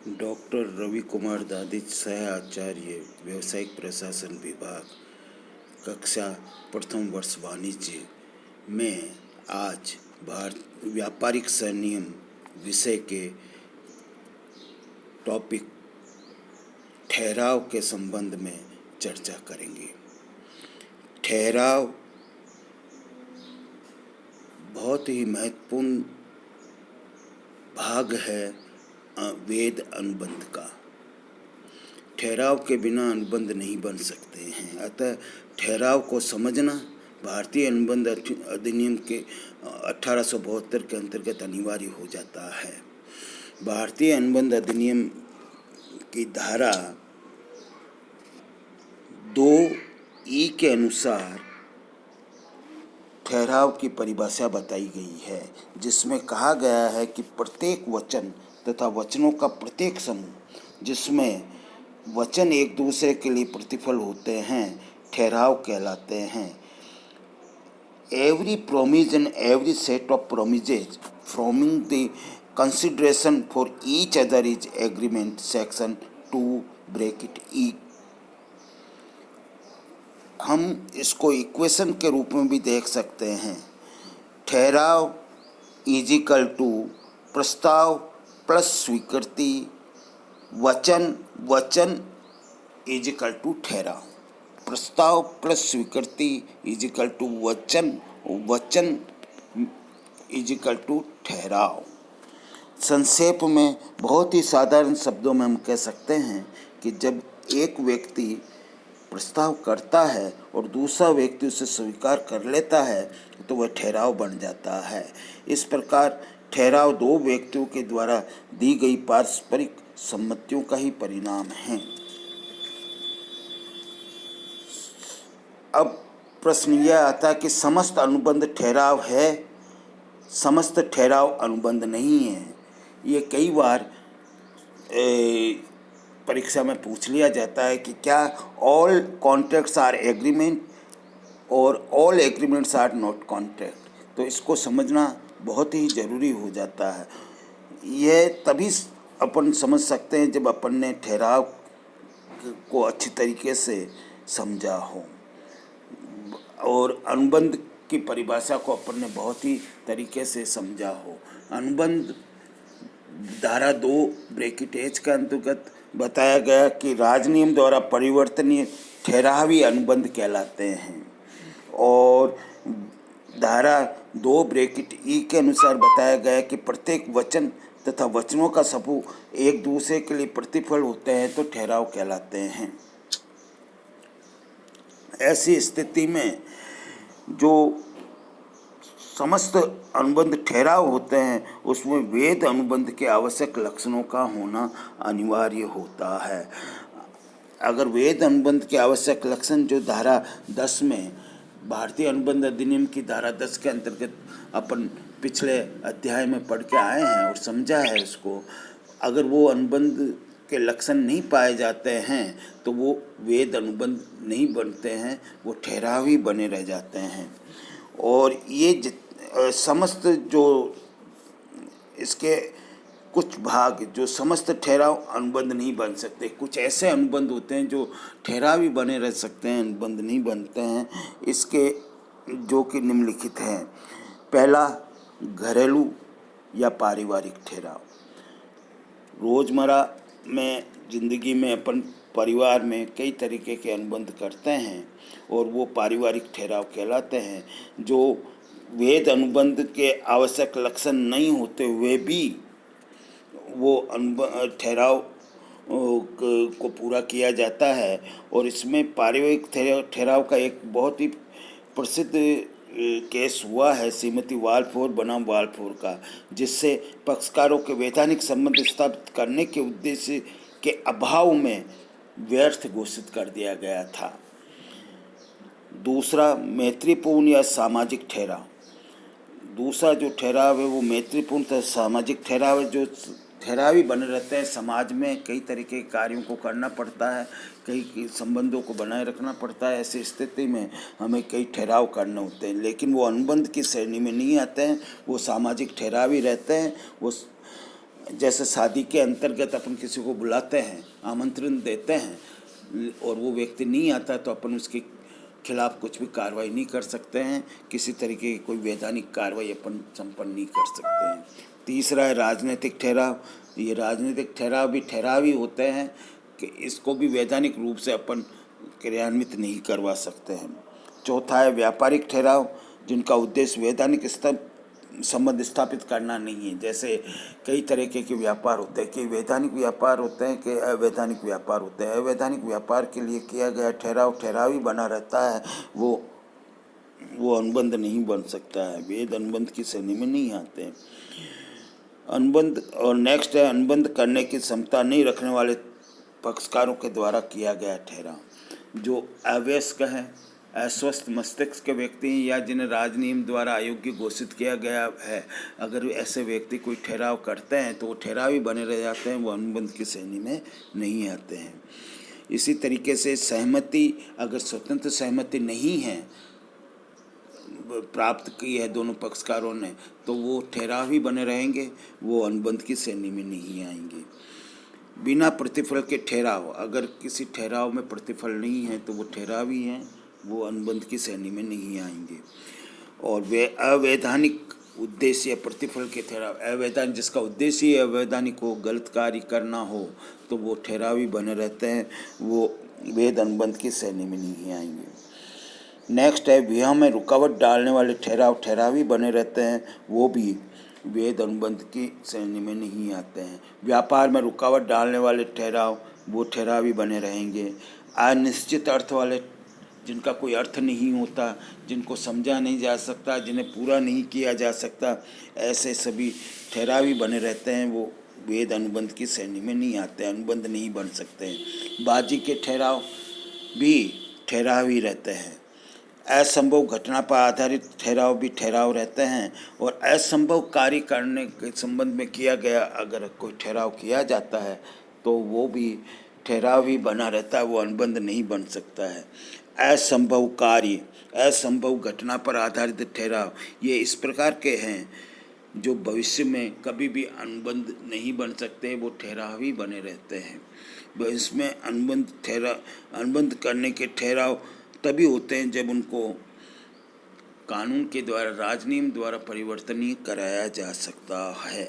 Doctor Ravi Kumar Dadhich, सह आचार्य, व्यावसायिक प्रशासन विभाग, कक्षा प्रथम वर्ष वाणिज्य में आज व्यापारिक संनियम विषय के टॉपिक ठहराव के संबंध में चर्चा करेंगे। ठहराव बहुत ही महत्वपूर्ण भाग है वेद अनुबंध का। ठहराव के बिना अनुबंध नहीं बन सकते हैं। अतः ठहराव को समझना भारतीय अनुबंध अधिनियम के 1872 के अंतर्गत अनिवार्य हो जाता है। भारतीय अनुबंध अधिनियम की धारा 2E के अनुसार ठहराव की परिभाषा बताई गई है, जिसमें कहा गया है कि प्रत्येक वचन तथा वचनों का प्रत्येक समूह जिसमें वचन एक दूसरे के लिए प्रतिफल होते हैं ठहराव कहलाते हैं। Every promise and every set of promises forming the consideration for each other is agreement, section 2(E। हम इसको इक्वेशन के रूप में भी देख सकते हैं। ठहराव इजिकल टू प्रस्ताव प्लस स्वीकृति, वचन इजिकल टू ठहराव। प्रस्ताव प्लस स्वीकृति इजिकल टू वचन इजिकल टू ठहराव। संक्षेप में बहुत ही साधारण शब्दों में हम कह सकते हैं कि जब एक व्यक्ति प्रस्ताव करता है और दूसरा व्यक्ति उसे स्वीकार कर लेता है तो वह ठहराव बन जाता है। इस प्रकार ठहराव दो व्यक्तियों के द्वारा दी गई पारस्परिक सम्मतियों का ही परिणाम है। अब प्रश्न यह आता है कि समस्त अनुबंध ठहराव है, समस्त ठहराव अनुबंध नहीं है। ये कई बार परीक्षा में पूछ लिया जाता है कि क्या ऑल कॉन्ट्रैक्ट्स आर एग्रीमेंट और all agreements are not contract. तो इसको समझना बहुत ही ज़रूरी हो जाता है। यह तभी अपन समझ सकते हैं जब अपन ने ठहराव को अच्छी तरीके से समझा हो और अनुबंध की परिभाषा को अपन ने बहुत ही तरीके से समझा हो। अनुबंध धारा 2(H) के अंतर्गत बताया गया कि राजनियम द्वारा परिवर्तनीय ठहरावी अनुबंध कहलाते हैं और धारा 2(E) के अनुसार बताया गया कि प्रत्येक वचन तथा वचनों का समूह एक दूसरे के लिए प्रतिफल होते हैं तो ठहराव कहलाते हैं। ऐसी स्थिति में जो समस्त अनुबंध ठहराव होते हैं उसमें वेद अनुबंध के आवश्यक लक्षणों का होना अनिवार्य होता है। अगर वेद अनुबंध के आवश्यक लक्षण जो धारा 10 में भारतीय अनुबंध अधिनियम की धारा 10 के अंतर्गत अपन पिछले अध्याय में पढ़ के आए हैं और समझा है इसको, अगर वो अनुबंध के लक्षण नहीं पाए जाते हैं तो वो वेद अनुबंध नहीं बनते हैं, वो ठहराव ही बने रह जाते हैं। और ये समस्त जो इसके कुछ भाग जो समस्त ठहराव अनुबंध नहीं बन सकते, कुछ ऐसे अनुबंध होते हैं जो ठहराव ही बने रह सकते हैं, अनुबंध नहीं बनते हैं। इसके जो कि निम्नलिखित हैं। पहला, घरेलू या पारिवारिक ठहराव। रोज़मर्रा में ज़िंदगी में अपन परिवार में कई तरीके के अनुबंध करते हैं और वो पारिवारिक ठहराव कहलाते हैं। जो वेद अनुबंध के आवश्यक लक्षण नहीं होते हुए भी वो ठहराव को पूरा किया जाता है। और इसमें पारिवारिक ठहराव का एक बहुत ही प्रसिद्ध केस हुआ है श्रीमती वाल्फोर बनाम वाल्फोर का, जिससे पक्षकारों के वैधानिक संबंध स्थापित करने के उद्देश्य के अभाव में व्यर्थ घोषित कर दिया गया था। दूसरा, मैत्रीपूर्ण या सामाजिक ठहराव। दूसरा जो ठहराव है वो मैत्रीपूर्ण तथा सामाजिक ठहराव है। जो ठहराव ही बने रहते हैं, समाज में कई तरीके के कार्यों को करना पड़ता है, कई संबंधों को बनाए रखना पड़ता है। ऐसी स्थिति में हमें कई ठहराव करने होते हैं, लेकिन वो अनुबंध की श्रेणी में नहीं आते हैं, वो सामाजिक ठहराव ही रहते हैं। वो जैसे शादी के अंतर्गत अपन किसी को बुलाते हैं, आमंत्रण देते हैं और वो व्यक्ति नहीं आता तो अपन उसके खिलाफ कुछ भी कार्रवाई नहीं कर सकते हैं, किसी तरीके की कोई वैधानिक कार्रवाई अपन संपन्न नहीं कर सकते हैं। तीसरा है राजनीतिक ठहराव। ये राजनीतिक ठहराव भी ठहराव ही होते हैं कि इसको भी वैधानिक रूप से अपन क्रियान्वित नहीं करवा सकते हैं। चौथा है व्यापारिक ठहराव, जिनका उद्देश्य वैधानिक संबंध स्थापित करना नहीं है। जैसे कई तरीके के व्यापार होते हैं, कई वैधानिक व्यापार होते हैं, कई अवैधानिक व्यापार होते हैं। अवैधानिक व्यापार के लिए किया गया ठहराव ही बना रहता है, वो अनुबंध नहीं बन सकता है, वेद अनुबंध की श्रेणी में नहीं आते हैं। अनुबंध और नेक्स्ट है अनुबंध करने की क्षमता नहीं रखने वाले पक्षकारों के द्वारा किया गया ठहराव। जो अवयस्क हैं, अस्वस्थ मस्तिष्क के व्यक्ति हैं या जिन्हें राजनियम द्वारा अयोग्य घोषित किया गया है, अगर ऐसे व्यक्ति कोई ठहराव करते हैं तो वो ठहराव ही बने रह जाते हैं, वो अनुबंध की श्रेणी में नहीं आते हैं। इसी तरीके से सहमति, अगर स्वतंत्र सहमति नहीं है प्राप्त की है दोनों पक्षकारों ने, तो वो ठहराव ही बने रहेंगे, वो अनुबंध की श्रेणी में नहीं आएंगे। बिना प्रतिफल के ठहराव, अगर किसी ठहराव में प्रतिफल नहीं है तो वो ठहराव ही हैं, वो अनुबंध की श्रेणी में नहीं आएंगे। और वे अवैधानिक उद्देश्य प्रतिफल के ठहराव, अवैधानिक जिसका उद्देश्य ही अवैधानिक हो, गलत कार्य करना हो, तो वो ठहराव ही बने रहते हैं, वो वेद अनुबंध की श्रेणी में नहीं आएंगे। नेक्स्ट है विवाह में रुकावट डालने वाले ठहराव ही बने रहते हैं, वो भी वेद अनुबंध की श्रेणी में नहीं आते हैं। व्यापार में रुकावट डालने वाले वो ठहराव ही बने रहेंगे। अनिश्चित अर्थ वाले, जिनका कोई अर्थ नहीं होता, जिनको समझा नहीं जा सकता, जिन्हें पूरा नहीं किया जा सकता, ऐसे सभी ठहराव ही बने रहते हैं, वो वेद अनुबंध की श्रेणी में नहीं आते, अनुबंध नहीं बन सकते हैं। बाजी के ठहराव भी ठहराव ही रहते हैं। असंभव घटना पर आधारित ठहराव भी ठहराव रहते हैं। और असंभव कार्य करने के संबंध में किया गया अगर कोई ठहराव किया जाता है तो वो भी ठहराव ही बना रहता है, वो अनुबंध नहीं बन सकता है। असंभव कार्य, असंभव घटना पर आधारित ठहराव, ये इस प्रकार के हैं जो भविष्य में कभी भी अनुबंध नहीं बन सकते, वो ठहराव ही बने रहते हैं। इसमें अनुबंध करने के ठहराव तभी होते हैं जब उनको कानून के द्वारा, राजनियम द्वारा परिवर्तनीय कराया जा सकता है।